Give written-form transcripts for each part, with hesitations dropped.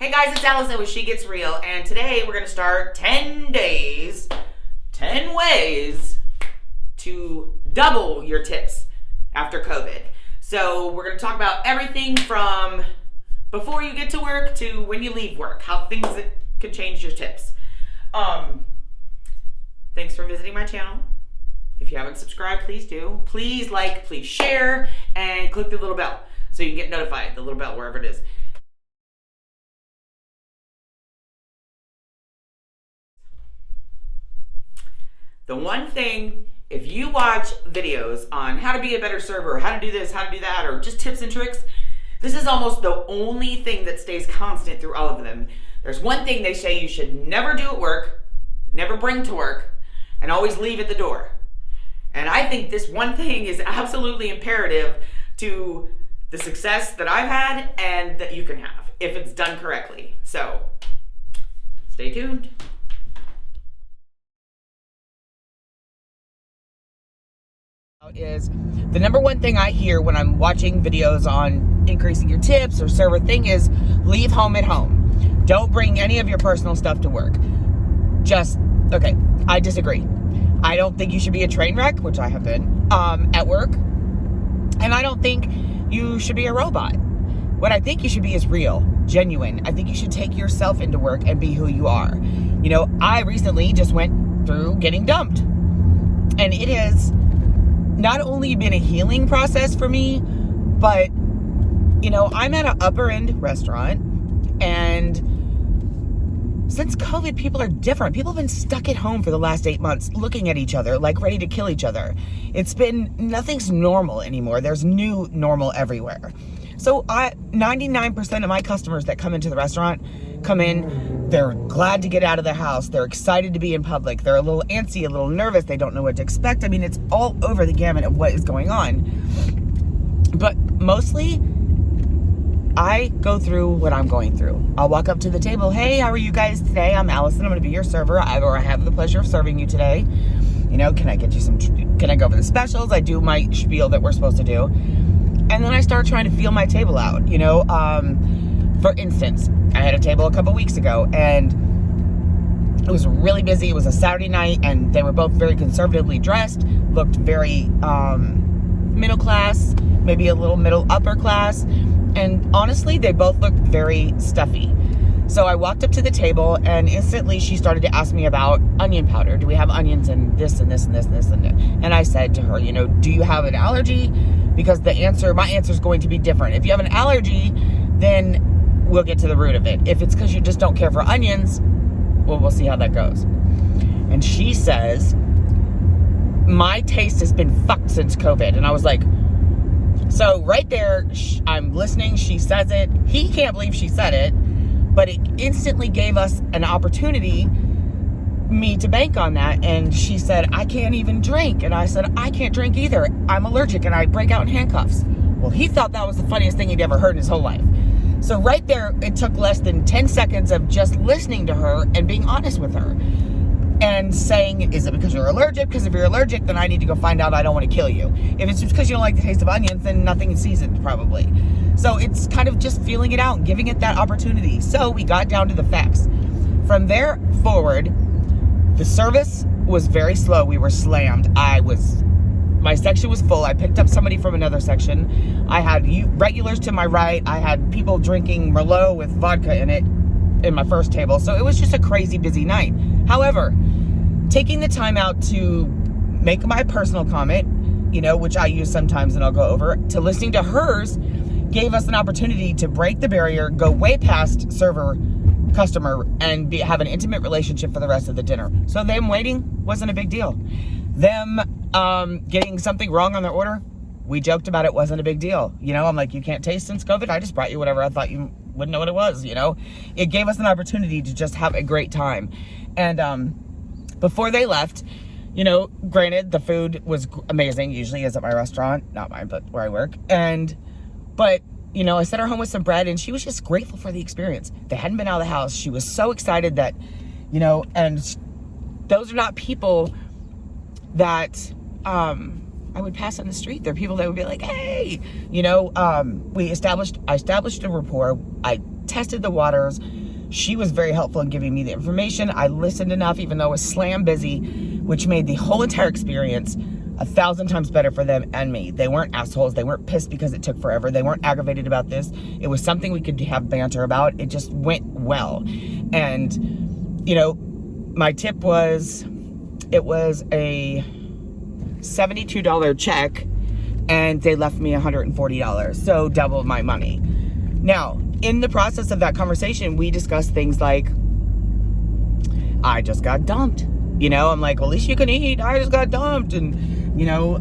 Hey guys, it's Allison with She Gets Real, and today we're going to start 10 days, 10 ways to double your tips after COVID. So we're going to talk about everything from before you get to work to when you leave work, how things could change your tips. Thanks for visiting my channel. If you haven't subscribed, please do. Please like, please share, and click the little bell so you can get notified, the little bell, wherever it is. The one thing, if you watch videos on how to be a better server, how to do this, how to do that, or just tips and tricks, this is almost the only thing that stays constant through all of them. There's one thing they say you should never do at work, never bring to work, and always leave at the door. And I think this one thing is absolutely imperative to the success that I've had and that you can have if it's done correctly. So, stay tuned. Is the number one thing I hear when I'm watching videos on increasing your tips or server thing is leave home at home. Don't bring any of your personal stuff to work. Okay, I disagree. I don't think you should be a train wreck, which I have been, at work. And I don't think you should be a robot. What I think you should be is real, genuine. I think you should take yourself into work and be who you are. You know, I recently just went through getting dumped. And it has not only been a healing process for me, but, you know, I'm at an upper end restaurant, and since COVID, people are different. People have been stuck at home for the last 8 months, looking at each other, like ready to kill each other. Nothing's normal anymore. There's new normal everywhere. So 99% of my customers that come into the restaurant come in, they're glad to get out of the house. They're excited to be in public. They're a little antsy, a little nervous. They don't know what to expect. I mean, it's all over the gamut of what is going on. But mostly, I go through what I'm going through. I'll walk up to the table. Hey, how are you guys today? I'm Allison. I'm going to be your server. I have the pleasure of serving you today. You know, can I go over the specials? I do my spiel that we're supposed to do. And then I start trying to feel my table out. You know, for instance, I had a table a couple weeks ago, and it was really busy. It was a Saturday night, and they were both very conservatively dressed, looked very middle class, maybe a little middle upper class, and honestly, they both looked very stuffy. So I walked up to the table, and instantly she started to ask me about onion powder. Do we have onions and this and this and this and this and this? And I said to her, you know, do you have an allergy? Because my answer is going to be different. If you have an allergy, then we'll get to the root of it. If it's because you just don't care for onions, well, we'll see how that goes. And she says, my taste has been fucked since COVID. And I was like, so right there, I'm listening. She says it. He can't believe she said it. But it instantly gave us an opportunity, me to bank on that. And she said, I can't even drink. And I said, I can't drink either. I'm allergic, and I break out in handcuffs. Well, he thought that was the funniest thing he'd ever heard in his whole life. So right there, it took less than 10 seconds of just listening to her and being honest with her. And saying, is it because you're allergic? Because if you're allergic, then I need to go find out. I don't want to kill you. If it's just because you don't like the taste of onions, then nothing is seasoned, probably. So it's kind of just feeling it out and giving it that opportunity. So we got down to the facts. From there forward, the service was very slow. We were slammed. My section was full. I picked up somebody from another section. I had regulars to my right. I had people drinking Merlot with vodka in it in my first table. So it was just a crazy busy night. However, taking the time out to make my personal comment, you know, which I use sometimes and I'll go over, to listening to hers, gave us an opportunity to break the barrier, go way past server customer, and have an intimate relationship for the rest of the dinner. So them waiting wasn't a big deal. Them getting something wrong on their order, we joked about it, wasn't a big deal. You know, I'm like, you can't taste since COVID? I just brought you whatever I thought you wouldn't know what it was, you know? It gave us an opportunity to just have a great time. And before they left, you know, granted, the food was amazing, usually is at my restaurant, not mine, but where I work. But, you know, I sent her home with some bread, and she was just grateful for the experience. They hadn't been out of the house. She was so excited that, you know, and those are not people that I would pass on the street. They're people that would be like, hey, you know, I established a rapport. I tested the waters. She was very helpful in giving me the information. I listened enough, even though I was slam busy, which made the whole entire experience 1,000 times better for them and me. They weren't assholes. They weren't pissed because it took forever. They weren't aggravated about this. It was something we could have banter about. It just went well. And, you know, my tip was, it was a $72 check, and they left me $140, so double my money. Now, in the process of that conversation, we discussed things like, I just got dumped. You know, I'm like, well, at least you can eat. I just got dumped. And, you know,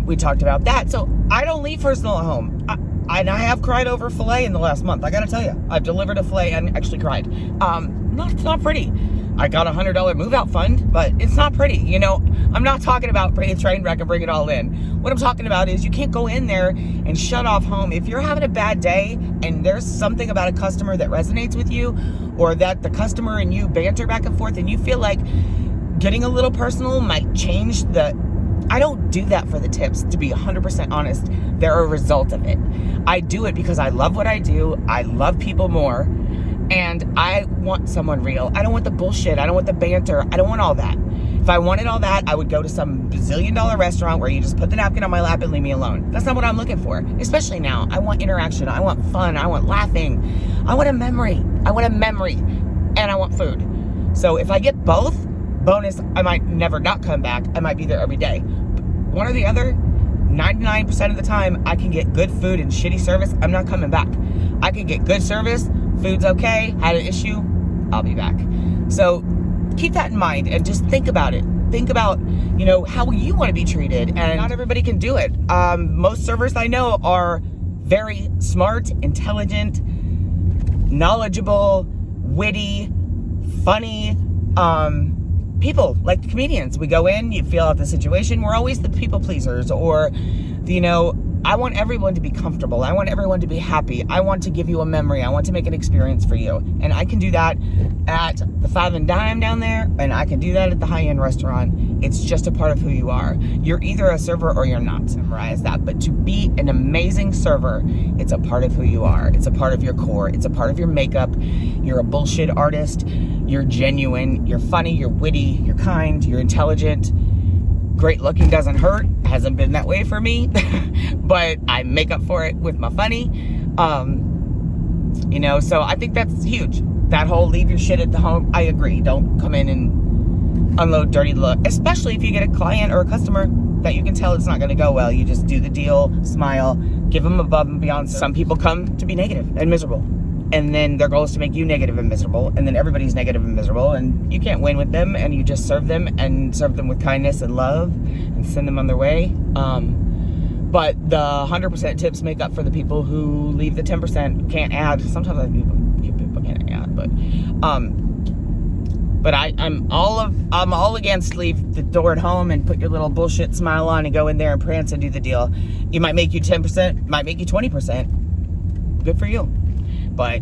we talked about that. So I don't leave personal at home. I have cried over filet in the last month. I got to tell you, I've delivered a filet and actually cried. It's not pretty. I got a $100 move out fund, but it's not pretty. You know, I'm not talking about bring a train wreck and bring it all in. What I'm talking about is you can't go in there and shut off home. If you're having a bad day and there's something about a customer that resonates with you, or that the customer and you banter back and forth and you feel like getting a little personal might change I don't do that for the tips, to be 100% honest. They're a result of it. I do it because I love what I do. I love people more. And I want someone real. I don't want the bullshit. I don't want the banter. I don't want all that. If I wanted all that, I would go to some bazillion-dollar restaurant where you just put the napkin on my lap and leave me alone. That's not what I'm looking for, especially now. I want interaction. I want fun. I want laughing. I want a memory. And I want food. So if I get both, bonus, I might never not come back. I might be there every day. One or the other, 99% of the time, I can get good food and shitty service. I'm not coming back. I can get good service, food's okay, had an issue, I'll be back. So keep that in mind and just think about it. Think about, you know, how you want to be treated, and not everybody can do it. Most servers I know are very smart, intelligent, knowledgeable, witty, funny, people, like comedians. We go in, you feel out the situation. We're always the people pleasers, or, you know, I want everyone to be comfortable. I want everyone to be happy. I want to give you a memory. I want to make an experience for you. And I can do that at the Five and Dime down there, and I can do that at the high-end restaurant. It's just a part of who you are. You're either a server or you're not. Memorize that. But to be an amazing server, it's a part of who you are. It's a part of your core. It's a part of your makeup. You're a bullshit artist. You're genuine. You're funny. You're witty. You're kind. You're intelligent. Great looking doesn't hurt. Hasn't been that way for me. But I make up for it with my funny. You know, so I think that's huge. That whole leave your shit at the home, I agree. Don't come in and unload dirty look, especially if you get a client or a customer that you can tell it's not going to go well. You just do the deal, smile, give them above and beyond. Some people come to be negative and miserable, and then their goal is to make you negative and miserable, and then everybody's negative and miserable, and you can't win with them, and you just serve them with kindness and love and send them on their way. But the 100% tips make up for the people who leave the 10%, can't add. Sometimes people can't add, but I'm all against leave the door at home and put your little bullshit smile on and go in there and prance and do the deal. You might make you 10%, might make you 20%. Good for you. But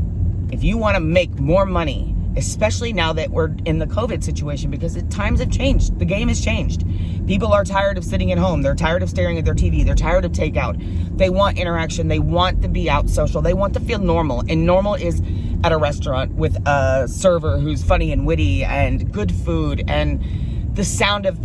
if you want to make more money, especially now that we're in the COVID situation, because times have changed. The game has changed. People are tired of sitting at home. They're tired of staring at their TV. They're tired of takeout. They want interaction. They want to be out social. They want to feel normal. And normal is at a restaurant with a server who's funny and witty and good food and the sound of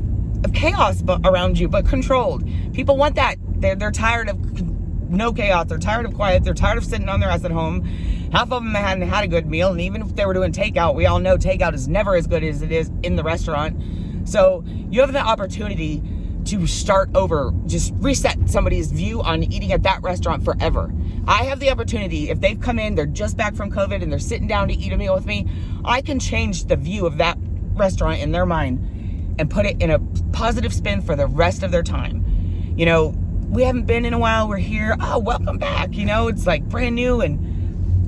chaos around you, but controlled. People want that. They're tired of no chaos. They're tired of quiet. They're tired of sitting on their ass at home. Half of them hadn't had a good meal, and even if they were doing takeout, we all know takeout is never as good as it is in the restaurant. So you have the opportunity to start over, just reset somebody's view on eating at that restaurant forever. I have the opportunity, if they've come in, they're just back from COVID, and they're sitting down to eat a meal with me, I can change the view of that restaurant in their mind and put it in a positive spin for the rest of their time. You know, we haven't been in a while, we're here, oh, welcome back, you know, it's like brand new. And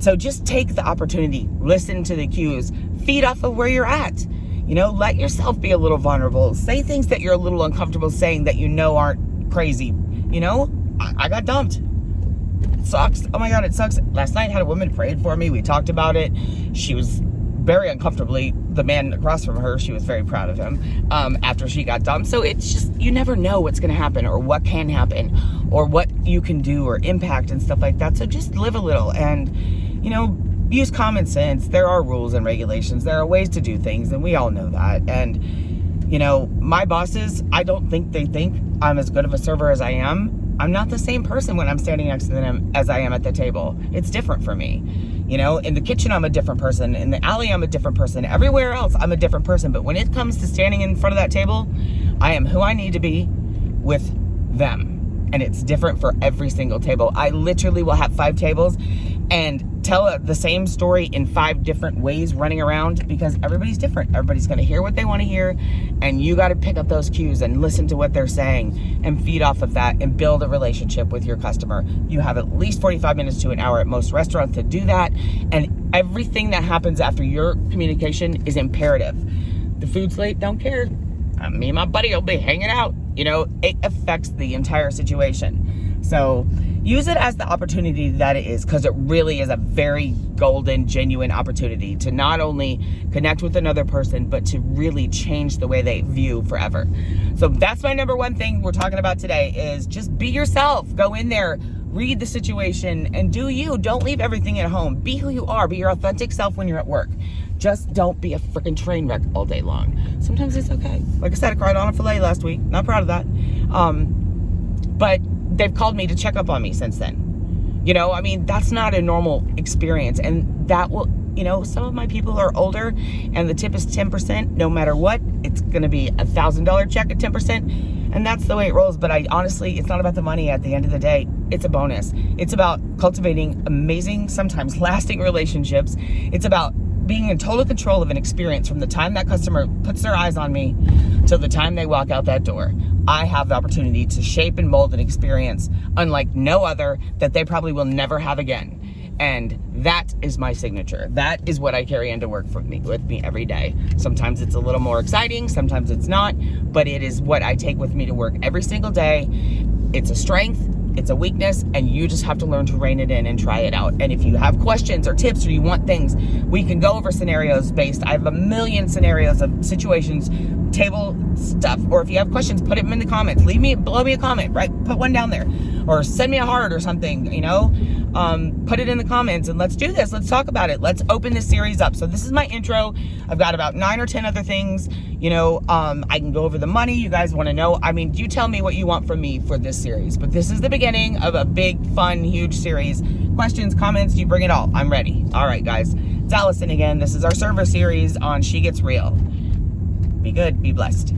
so just take the opportunity, listen to the cues, feed off of where you're at, you know, let yourself be a little vulnerable, say things that you're a little uncomfortable saying that you know aren't crazy. You know, I got dumped. It sucks. Oh my God, it sucks. Last night I had a woman prayed for me. We talked about it. She was very uncomfortably, the man across from her, she was very proud of him after she got dumped. So it's just, you never know what's going to happen or what can happen or what you can do or impact and stuff like that. So just live a little and, you know, use common sense. There are rules and regulations. There are ways to do things, and we all know that. And, you know, my bosses, I don't think they think I'm as good of a server as I am. I'm not the same person when I'm standing next to them as I am at the table. It's different for me. You know, in the kitchen, I'm a different person. In the alley, I'm a different person. Everywhere else, I'm a different person. But when it comes to standing in front of that table, I am who I need to be with them. And it's different for every single table. I literally will have 5 tables and tell the same story in 5 different ways running around, because everybody's different. Everybody's gonna hear what they wanna hear, and you gotta pick up those cues and listen to what they're saying and feed off of that and build a relationship with your customer. You have at least 45 minutes to an hour at most restaurants to do that, and everything that happens after your communication is imperative. The food's late, don't care. Me and my buddy will be hanging out. You know, it affects the entire situation. So use it as the opportunity that it is, because it really is a very golden, genuine opportunity to not only connect with another person, but to really change the way they view forever. So that's my number one thing we're talking about today, is just be yourself. Go in there, read the situation, and do you. Don't leave everything at home. Be who you are. Be your authentic self when you're at work. Just don't be a freaking train wreck all day long. Sometimes it's okay. Like I said, I cried on a filet last week. Not proud of that. But they've called me to check up on me since then. You know, I mean, that's not a normal experience. And that will, you know, some of my people are older and the tip is 10%. No matter what, it's going to be $1,000 check at 10%. And that's the way it rolls. But I honestly, it's not about the money at the end of the day. It's a bonus. It's about cultivating amazing, sometimes lasting relationships. It's about being in total control of an experience from the time that customer puts their eyes on me till the time they walk out that door. I have the opportunity to shape and mold an experience unlike no other that they probably will never have again. And that is my signature. That is what I carry into work with me every day. Sometimes it's a little more exciting, sometimes it's not, but it is what I take with me to work every single day. It's a strength, it's a weakness, and you just have to learn to rein it in and try it out. And if you have questions or tips, or you want things, we can go over scenarios based. I have a million scenarios of situations, table stuff. Or if you have questions, put them in the comments. Blow me a comment, right? Put one down there, or send me a heart or something, you know. Put it in the comments and let's do this. Let's talk about it. Let's open this series up. So this is my intro. I've got about 9 or 10 other things. You know, I can go over the money you guys want to know. I mean, you tell me what you want from me for this series, but this is the beginning of a big, fun, huge series. Questions, comments, you bring it all. I'm ready. All right, guys. It's Allison again. This is our server series on She Gets Real. Be good. Be blessed.